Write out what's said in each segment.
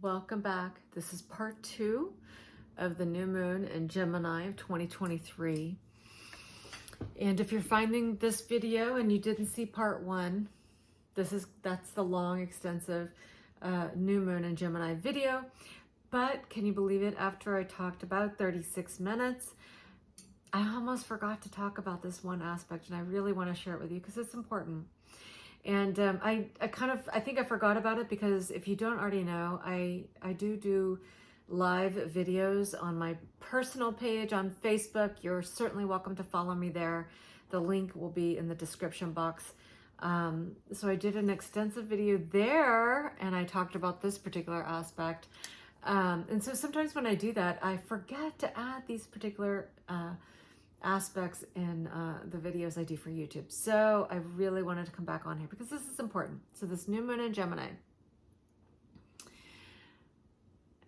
Welcome back. This is part 2 of the new moon in Gemini of 2023. And if you're finding this video and you didn't see part 1, that's the long, extensive new moon in Gemini video. But can you believe it? After I talked about 36 minutes, I almost forgot to talk about this one aspect, and I really want to share it with you because it's important. And I think I forgot about it because if you don't already know, I do live videos on my personal page on Facebook. You're certainly welcome to follow me there. The link will be in the description box. So I did an extensive video there, and I talked about this particular aspect. And so sometimes when I do that, I forget to add these particular aspects in the videos I do for YouTube. So I really wanted to come back on here because this is important. So this new moon in Gemini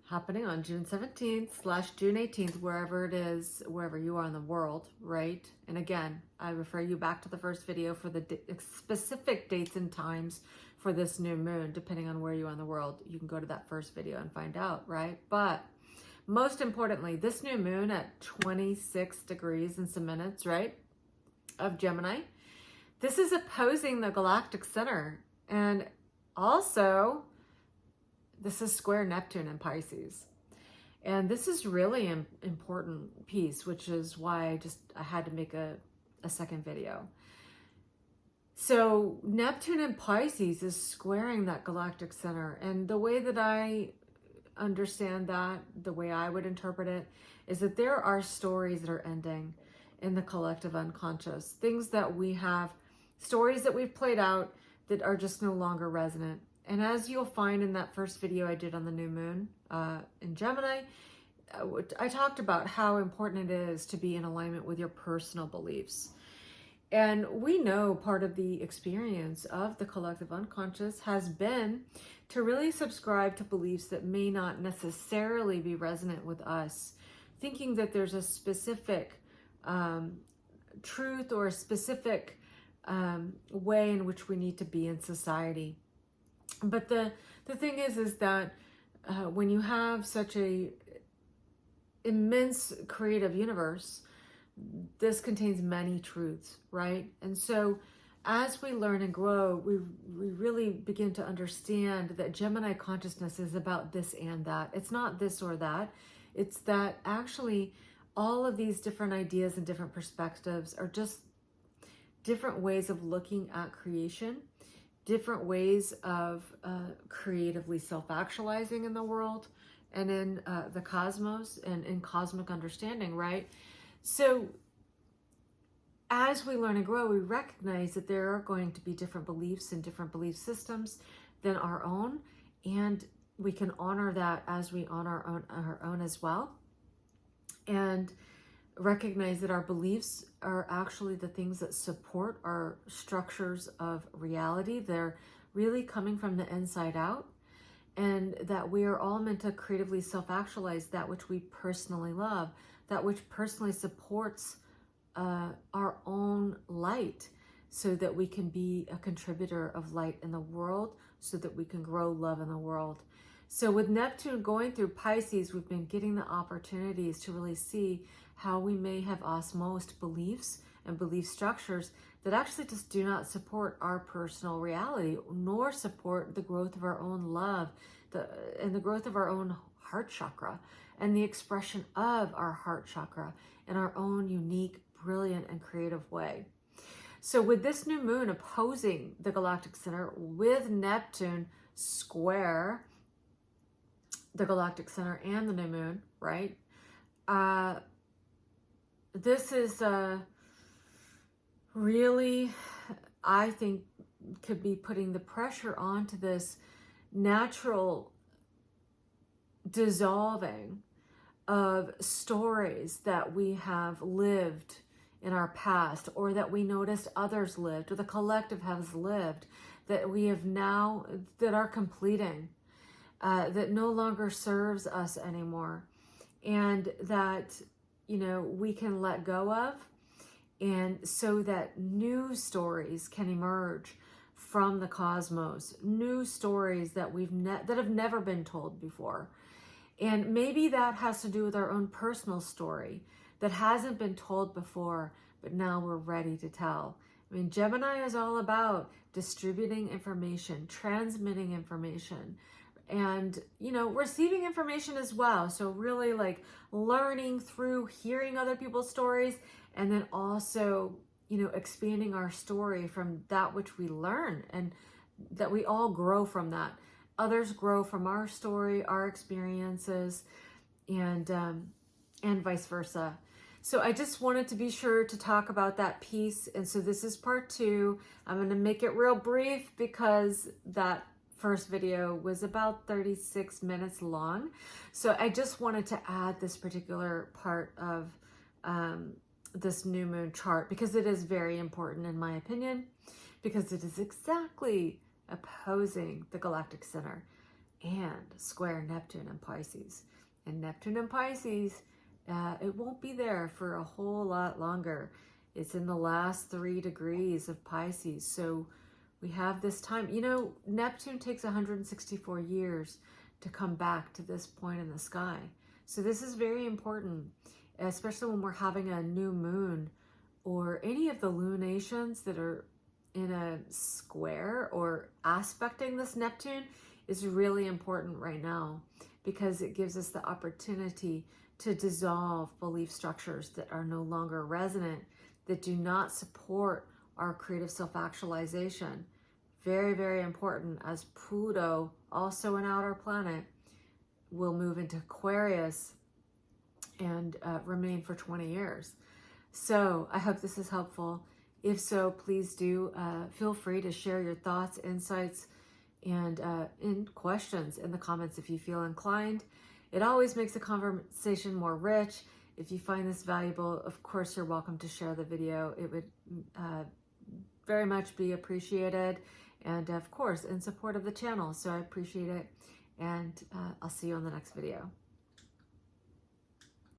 happening on June 17th / June 18th, wherever it is, wherever you are in the world, right? And again, I refer you back to the first video for the specific dates and times for this new moon, depending on where you are in the world. You can go to that first video and find out, right? But most importantly, this new moon at 26 degrees and some minutes, right, of Gemini, this is opposing the galactic center. And also, this is square Neptune in Pisces. And this is really an important piece, which is why I had to make a second video. So Neptune in Pisces is squaring that galactic center. And the way that I understand that, the way I would interpret it, is that there are stories that are ending in the collective unconscious, things that we have, stories that we've played out that are just no longer resonant. And as you'll find in that first video I did on the new moon in Gemini, I talked about how important it is to be in alignment with your personal beliefs. And we know part of the experience of the collective unconscious has been to really subscribe to beliefs that may not necessarily be resonant with us, thinking that there's a specific truth or a specific way in which we need to be in society. But the thing is that when you have such a immense creative universe, this contains many truths, right? And so as we learn and grow, we really begin to understand that Gemini consciousness is about this and that. It's not this or that. It's that actually all of these different ideas and different perspectives are just different ways of looking at creation, different ways of creatively self-actualizing in the world and in the cosmos and in cosmic understanding, right? So as we learn and grow, we recognize that there are going to be different beliefs and different belief systems than our own, and we can honor that as we honor our own as well, and recognize that our beliefs are actually the things that support our structures of reality. They're really coming from the inside out, and that we are all meant to creatively self-actualize that which we personally love, that which personally supports our own light, so that we can be a contributor of light in the world, so that we can grow love in the world. So with Neptune going through Pisces, we've been getting the opportunities to really see how we may have osmosed beliefs and belief structures that actually just do not support our personal reality, nor support the growth of our own love, and the growth of our own heart chakra, and the expression of our heart chakra in our own unique, brilliant, and creative way. So with this new moon opposing the galactic center, with Neptune square the galactic center and the new moon, right? This is really, I think, could be putting the pressure onto this natural dissolving of stories that we have lived in our past, or that we noticed others lived, or the collective has lived, that we have now, that are completing, that no longer serves us anymore, and that, we can let go of, and so that new stories can emerge from the cosmos, new stories that that have never been told before. And maybe that has to do with our own personal story that hasn't been told before, but now we're ready to tell. I mean, Gemini is all about distributing information, transmitting information, and, you know, receiving information as well. So really like learning through hearing other people's stories, and then also, you know, expanding our story from that which we learn, and that we all grow from that. Others grow from our story, our experiences, and vice versa. So I just wanted to be sure to talk about that piece. And so this is part 2. I'm going to make it real brief because that first video was about 36 minutes long. So I just wanted to add this particular part of this new moon chart because it is very important in my opinion, because it is exactly opposing the galactic center and square Neptune and Pisces. And Neptune and Pisces, it won't be there for a whole lot longer. It's in the last 3 degrees of Pisces. So we have this time. You know, Neptune takes 164 years to come back to this point in the sky. So this is very important, especially when we're having a new moon or any of the lunations that are in a square or aspecting this Neptune is really important right now, because it gives us the opportunity to dissolve belief structures that are no longer resonant, that do not support our creative self-actualization. Very, very important, as Pluto, also an outer planet, will move into Aquarius and remain for 20 years. So I hope this is helpful. If so, please do feel free to share your thoughts, insights, and questions in the comments if you feel inclined. It always makes the conversation more rich. If you find this valuable, of course, you're welcome to share the video. It would very much be appreciated. And of course, in support of the channel. So I appreciate it. And I'll see you on the next video.